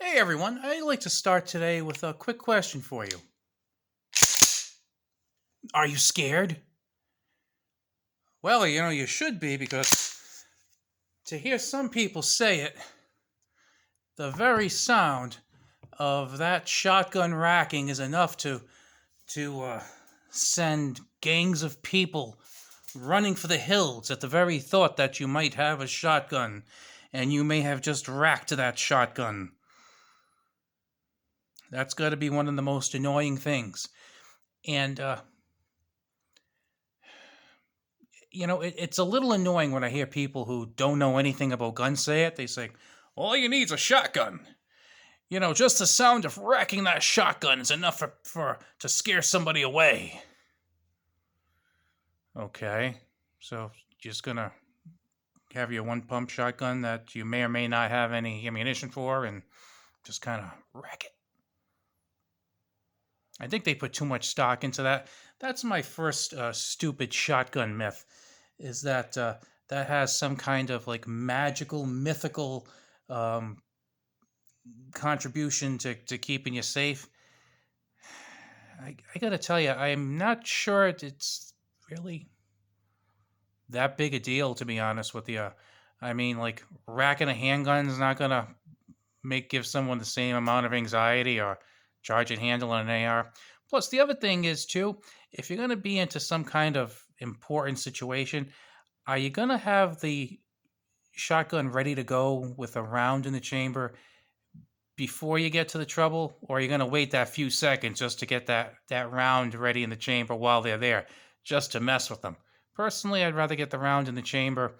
Hey everyone, I'd like to start today with a quick question for you. Are you scared? Well, you should be because to hear some people say it, the very sound of that shotgun racking is enough to send gangs of people running for the hills at the very thought that you might have a shotgun and you may have just racked that shotgun. That's got to be one of the most annoying things. And it's a little annoying when I hear people who don't know anything about guns say it. They say, all you need is a shotgun. Just the sound of racking that shotgun is enough for to scare somebody away. Okay, so just gonna have your one pump shotgun that you may or may not have any ammunition for and just kind of rack it. I think they put too much stock into that. That's my first stupid shotgun myth, is that that has some kind of like magical, mythical um, contribution to keeping you safe. I gotta tell you, I'm not sure it's really that big a deal, to be honest with you. I mean, like racking a handgun is not gonna give someone the same amount of anxiety or charging handle on an AR. Plus, the other thing is too, if you're gonna be into some kind of important situation, are you gonna have the shotgun ready to go with a round in the chamber before you get to the trouble, or are you gonna wait that few seconds just to get that round ready in the chamber while they're there, just to mess with them? Personally, I'd rather get the round in the chamber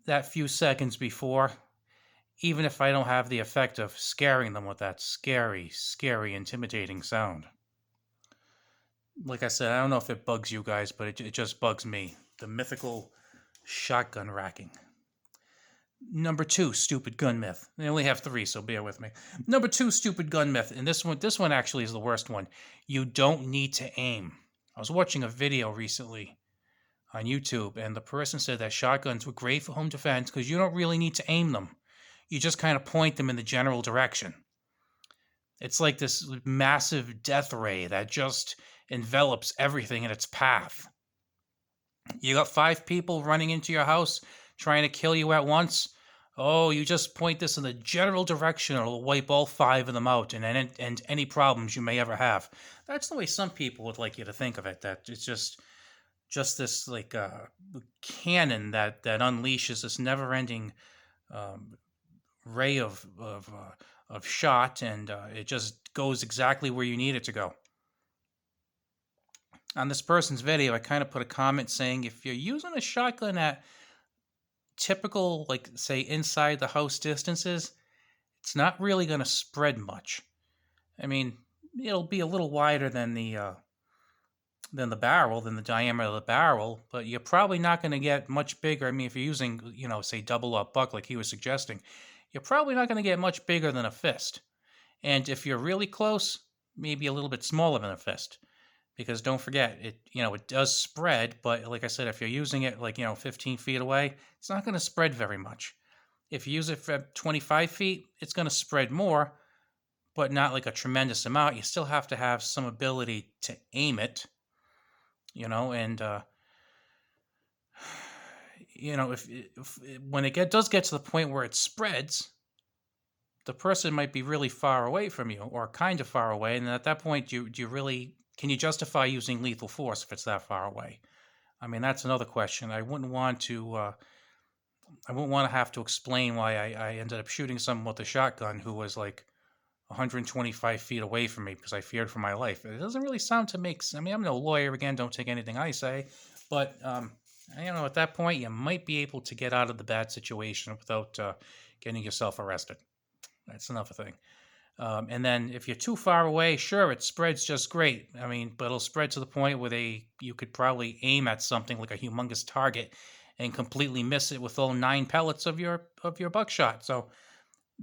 that few seconds before, even if I don't have the effect of scaring them with that scary, scary, intimidating sound. Like I said, I don't know if it bugs you guys, but it just bugs me. The mythical shotgun racking. Number two, stupid gun myth. I only have three, so bear with me. Number two, stupid gun myth, and this one actually is the worst one. You don't need to aim. I was watching a video recently on YouTube, and the person said that shotguns were great for home defense because you don't really need to aim them. You just kind of point them in the general direction. It's like this massive death ray that just envelops everything in its path. You got 5 people running into your house trying to kill you at once. Oh, you just point this in the general direction, it'll wipe all 5 of them out and any problems you may ever have. That's the way some people would like you to think of it, that it's just this like cannon that unleashes this never-ending ray of shot, and it just goes exactly where you need it to go. On this person's video, I kind of put a comment saying if you're using a shotgun at typical, like say inside the house distances, it's not really going to spread much. I mean, it'll be a little wider than the barrel, than the diameter of the barrel, but you're probably not going to get much bigger. I mean, if you're using, say double up buck like he was suggesting, you're probably not going to get much bigger than a fist. And if you're really close, maybe a little bit smaller than a fist. Because don't forget, it does spread, but like I said, if you're using it like 15 feet away, it's not going to spread very much. If you use it for 25 feet, it's going to spread more, but not like a tremendous amount. You still have to have some ability to aim it, and if when it does get to the point where it spreads, the person might be really far away from you, or kind of far away, and at that point, do you really can you justify using lethal force if it's that far away? I mean, that's another question. I wouldn't want to have to explain why I ended up shooting someone with a shotgun who was like 125 feet away from me because I feared for my life. It doesn't really sound to make sense. I mean, I'm no lawyer, again, don't take anything I say, but at that point, you might be able to get out of the bad situation without getting yourself arrested. That's another thing. And then if you're too far away, sure, it spreads just great. I mean, but it'll spread to the point where you could probably aim at something like a humongous target and completely miss it with all 9 pellets of your buckshot. So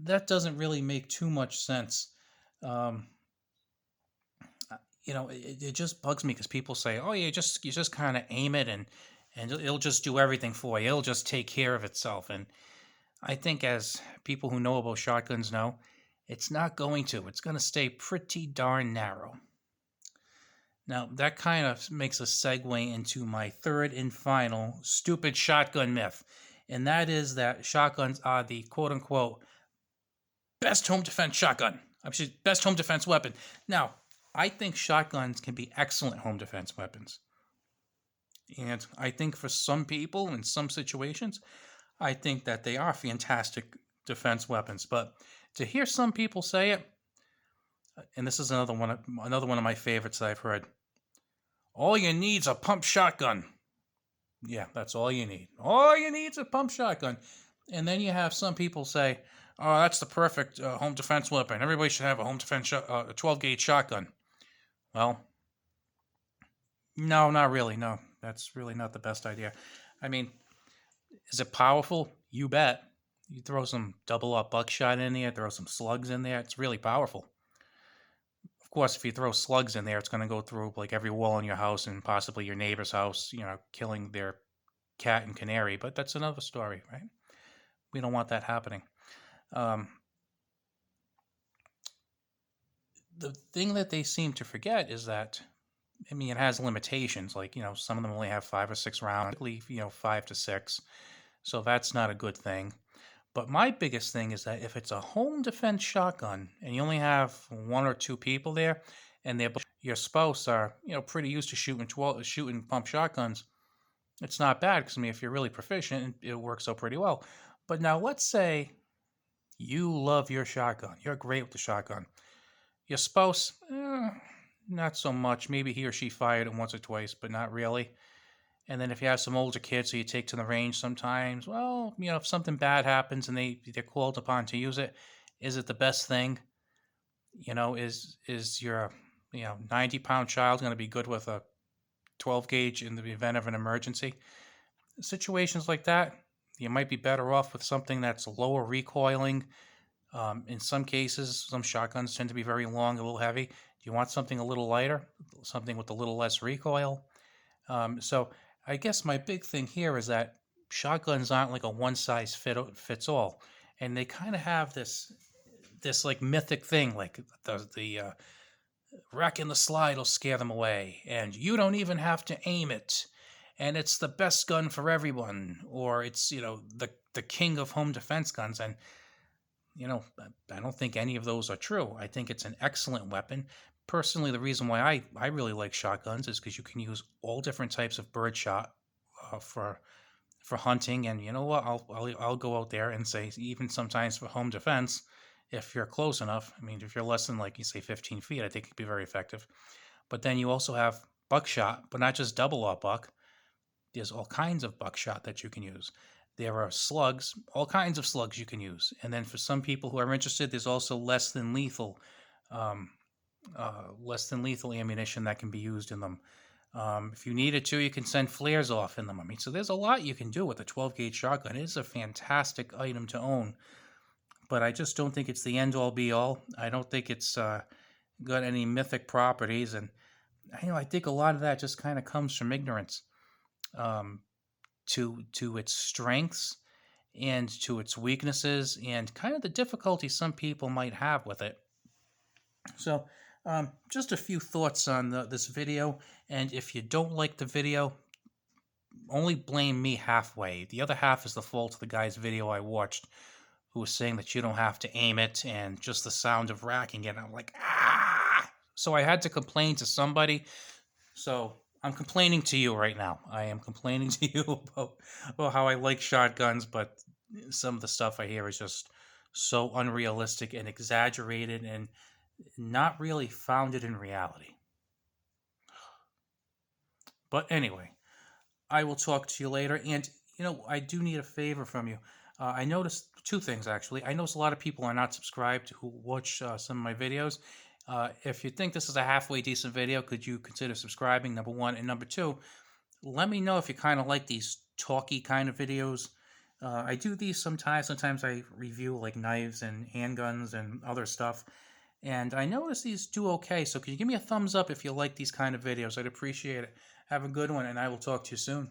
that doesn't really make too much sense. It just bugs me because people say, "Oh, you just kind of aim it and it'll just do everything for you. It'll just take care of itself." And I think, as people who know about shotguns know, It's not going to. It's going to stay pretty darn narrow. Now, that kind of makes a segue into my third and final stupid shotgun myth. And that is that shotguns are the quote unquote best home defense shotgun. Best home defense weapon. Now, I think shotguns can be excellent home defense weapons. And I think for some people in some situations, I think that they are fantastic defense weapons. But to hear some people say it, and this is another one of my favorites that I've heard. All you need is a pump shotgun. Yeah, that's all you need. All you need is a pump shotgun. And then you have some people say, "Oh, that's the perfect home defense weapon. Everybody should have a home defense a 12 gauge shotgun." Well, no, not really. No, that's really not the best idea. I mean, is it powerful? You bet. You throw some double up buckshot in there, throw some slugs in there. It's really powerful. Of course, if you throw slugs in there, it's going to go through like every wall in your house and possibly your neighbor's house, killing their cat and canary. But that's another story, right? We don't want that happening. The thing that they seem to forget is that, I mean, it has limitations. Like, some of them only have 5 or 6 rounds, 5 to 6. So that's not a good thing. But my biggest thing is that if it's a home defense shotgun and you only have 1 or 2 people there, and your spouse are pretty used to shooting pump shotguns, it's not bad because if you're really proficient, it works out pretty well. But now let's say you love your shotgun, you're great with the shotgun. Your spouse, not so much. Maybe he or she fired it once or twice, but not really. And then if you have some older kids who you take to the range sometimes, well, if something bad happens and they're called upon to use it, is it the best thing? Is your 90-pound child going to be good with a 12 gauge in the event of an emergency? Situations like that, you might be better off with something that's lower recoiling. In some cases, some shotguns tend to be very long, a little heavy. Do you want something a little lighter, something with a little less recoil? So I guess my big thing here is that shotguns aren't like a one size fits all, and they kind of have this like mythic thing, like the rack and the slide will scare them away, and you don't even have to aim it, and it's the best gun for everyone, or it's the king of home defense guns. And I don't think any of those are true. I think it's an excellent weapon. Personally, the reason why I really like shotguns is because you can use all different types of birdshot for hunting. And you know what? I'll go out there and say, even sometimes for home defense, if you're close enough. I mean, if you're less than, like, you say 15 feet, I think it could be very effective. But then you also have buckshot, but not just double aught buck. There's all kinds of buckshot that you can use. There are slugs, all kinds of slugs you can use. And then for some people who are interested, there's also less than lethal ammunition that can be used in them. If you needed to, you can send flares off in them. I mean, so there's a lot you can do with a 12 gauge shotgun. It is a fantastic item to own, but I just don't think it's the end all be all. I don't think it's got any mythic properties, and I think a lot of that just kind of comes from ignorance. To its strengths and to its weaknesses and kind of the difficulty some people might have with it. So just a few thoughts on this video, and if you don't like the video, only blame me halfway. The other half is the fault of the guy's video I watched, who was saying that you don't have to aim it and just the sound of racking it. I'm like, ah! So I had to complain to somebody. So I'm complaining to you right now. I am complaining to you about how I like shotguns, but some of the stuff I hear is just so unrealistic and exaggerated and not really founded in reality. But anyway, I will talk to you later. And, I do need a favor from you. I noticed 2 things, actually. I noticed a lot of people are not subscribed who watch some of my videos. If you think this is a halfway decent video, could you consider subscribing, number 1? And number 2, let me know if you kind of like these talky kind of videos. I do these sometimes. Sometimes I review like knives and handguns and other stuff. And I notice these do okay. So can you give me a thumbs up if you like these kind of videos? I'd appreciate it. Have a good one, and I will talk to you soon.